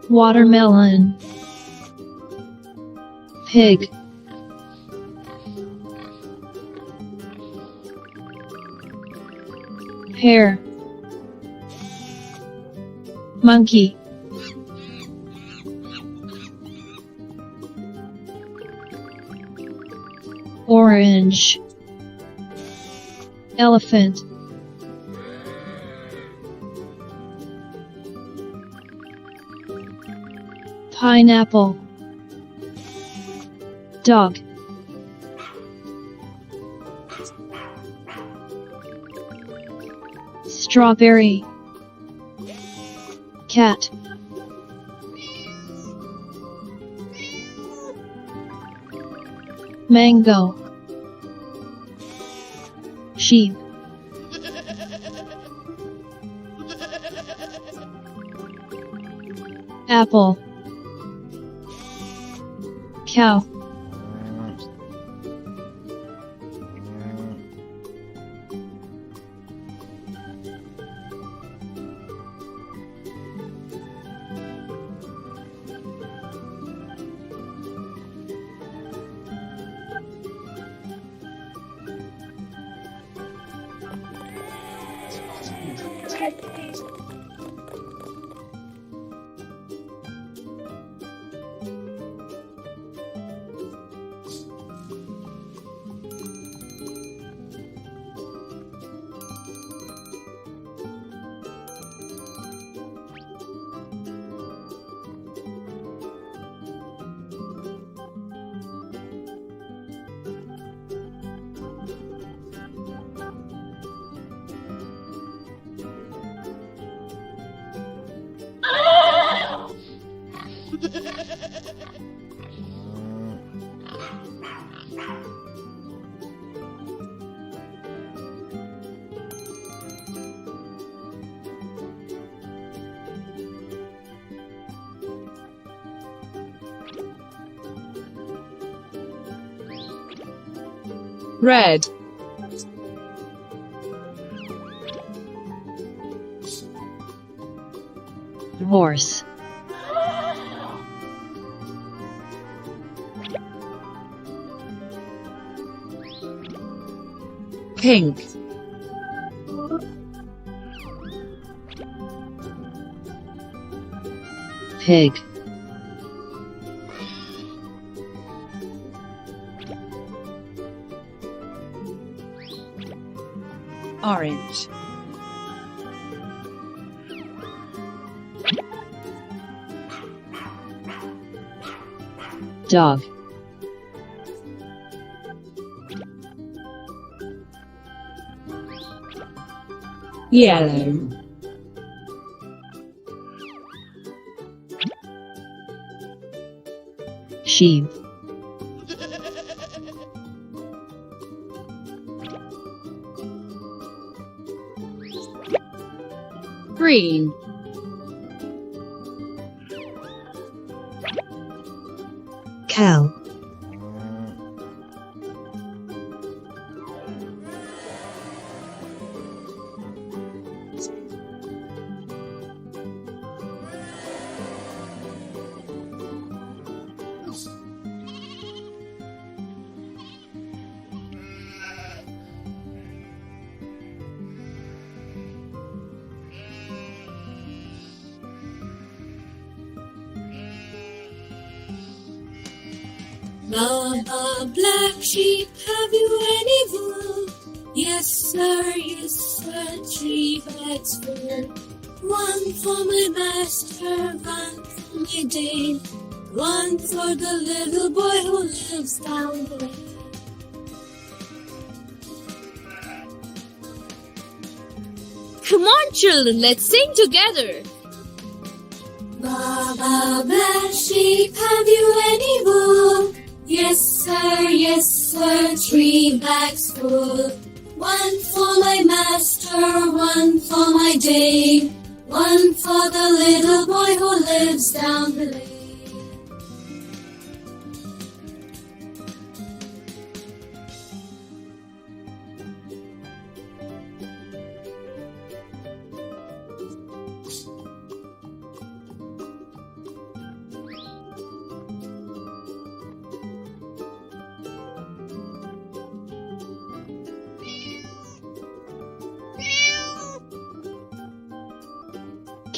Watermelon. Pig. Hare. Monkey. Orange. Elephant. Pineapple. Dog. Strawberry. Cat. Mango. Sheep. Apple. Cow. Red. Horse. Pink. Pig. Orange. Dog. Yellow. Sheep. Green. Cow. Baba, black sheep, have you any wool? Yes, sir, yes, sir, 3 bags full. One for my master, one for my dame, one for the little boy who lives down the lane. Come on, children, let's sing together. Baba, black sheep, have you any wool? Yes, sir, 3 bags full. One for my master, one for my dame, one for the little boy who lives down the lane.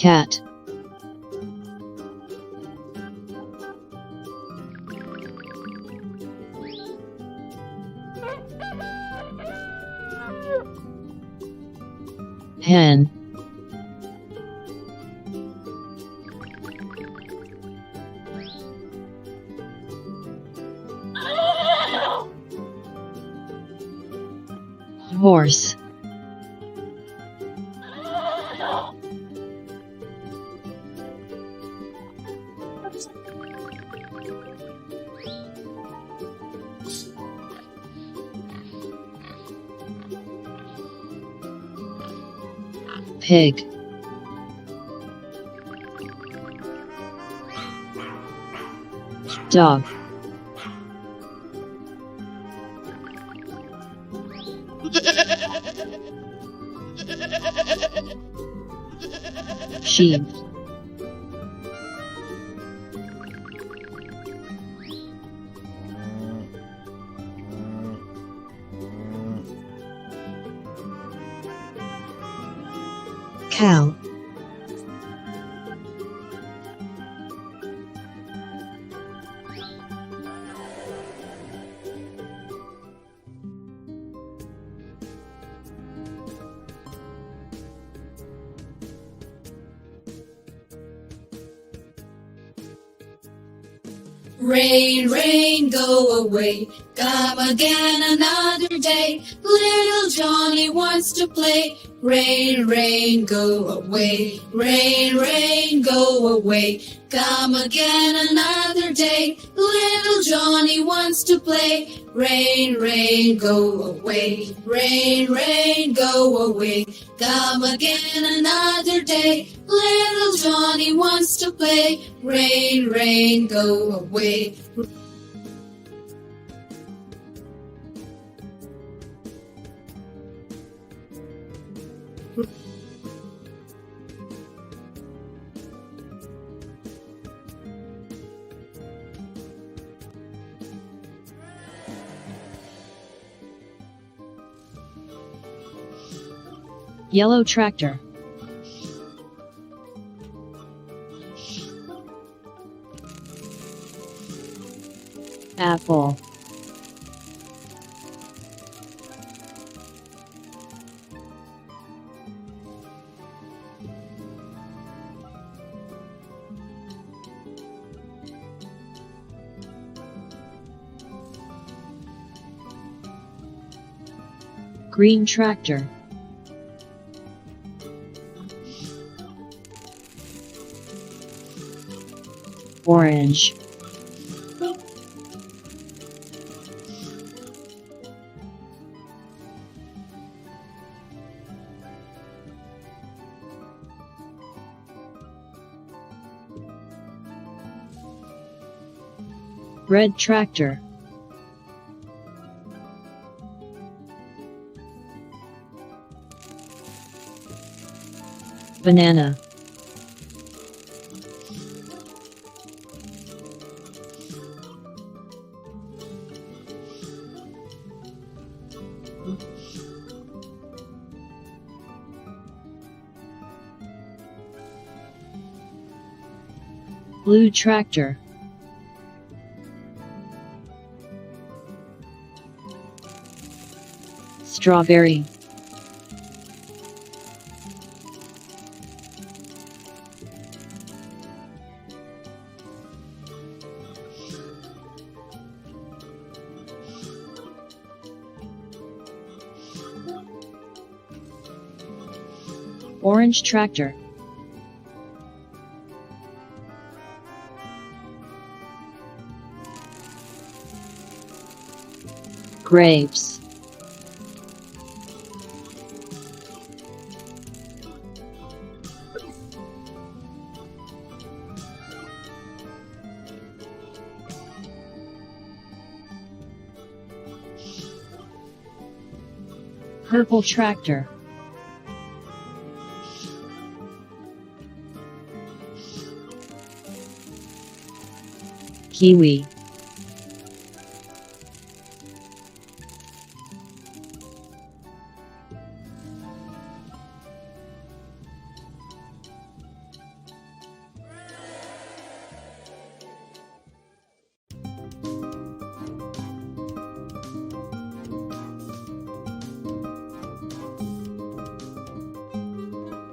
cat, hen, horse, pig, dog, sheep, cow, Rain, rain, go away. Come again another day. Little Johnny wants to play. Rain, rain, go away. Rain, rain, go away. Come again another day. Little Johnny wants to play. Rain, rain, go away. Rain, rain, go away. Come again another day. Little Johnny wants to play. Rain, rain, go away. yellow tractor, apple, green tractor, orange, red tractor, banana, blue tractor, strawberry, orange tractor, grapes, purple tractor, kiwi,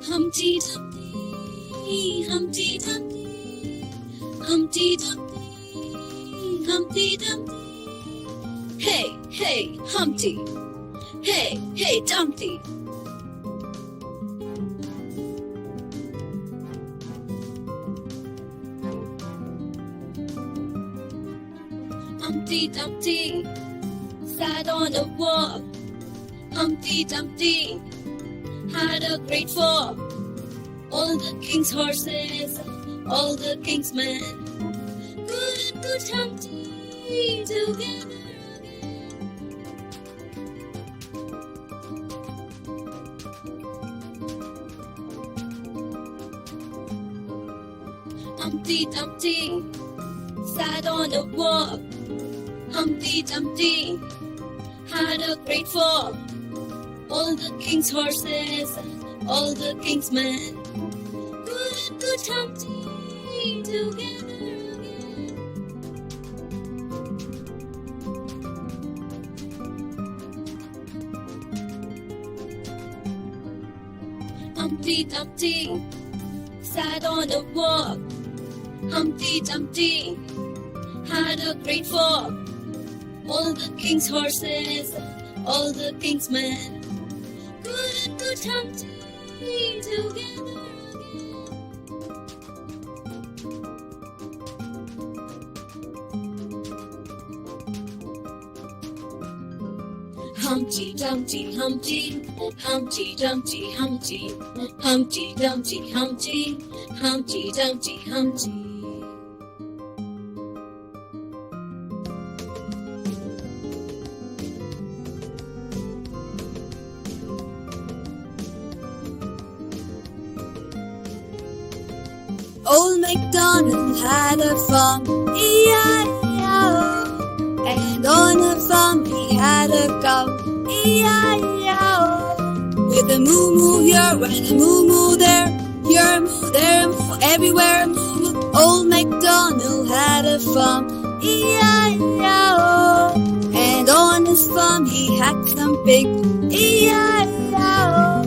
Humpty Dumpty, Humpty Dumpty, Humpty Dumpty, Humpty Dumpty. Hey, hey, Humpty. Hey, hey, Dumpty. Humpty Dumpty sat on a wall. Humpty Dumpty had a great fall. All the king's horses, all the king's men, good Humpty together again. Humpty Dumpty sat on a wall. Humpty Dumpty had a great fall. All the king's horses, all the king's men, good Humpty together again. Humpty Dumpty sat on a wall. Humpty Dumpty had a great fall. All the king's horses, all the king's men, good Humpty together again. Humpty Dumpty Humpty, Humpty Dumpty Humpty, Humpty Dumpty Humpty, Humpty Dumpty Humpty. Old MacDonald had a farm, E-I-E-I-O. And on a farm he had a cow, E-I-E-I-O. With a moo-moo here and a moo-moo there, here a moo, there a moo, everywhere a moo-moo. Old MacDonald had a farm, E-I-E-I-O. And on his farm he had some pigs, E-I-E-I-O.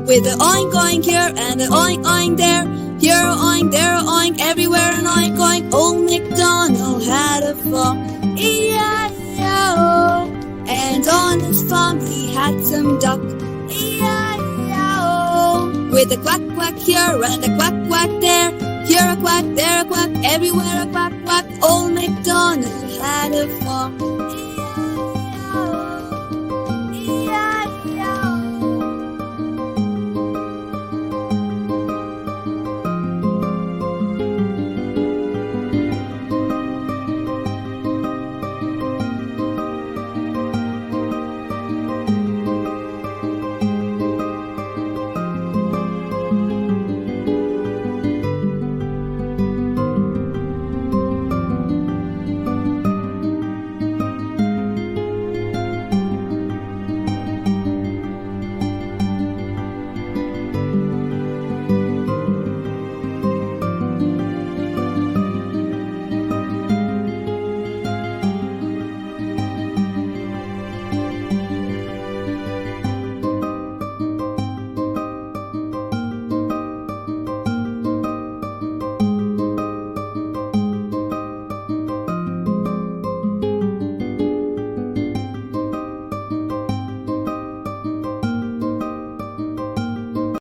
With a oink oink here and a oink oink there, here a oink, there a oink, everywhere an oink oink. Old MacDonald had a farm, E-I-E-I-O. And on his farm he had some duck, E-I-E-I-O. With a quack quack here and a quack quack there, here a quack, there a quack, everywhere a quack quack. Old MacDonald had a farm,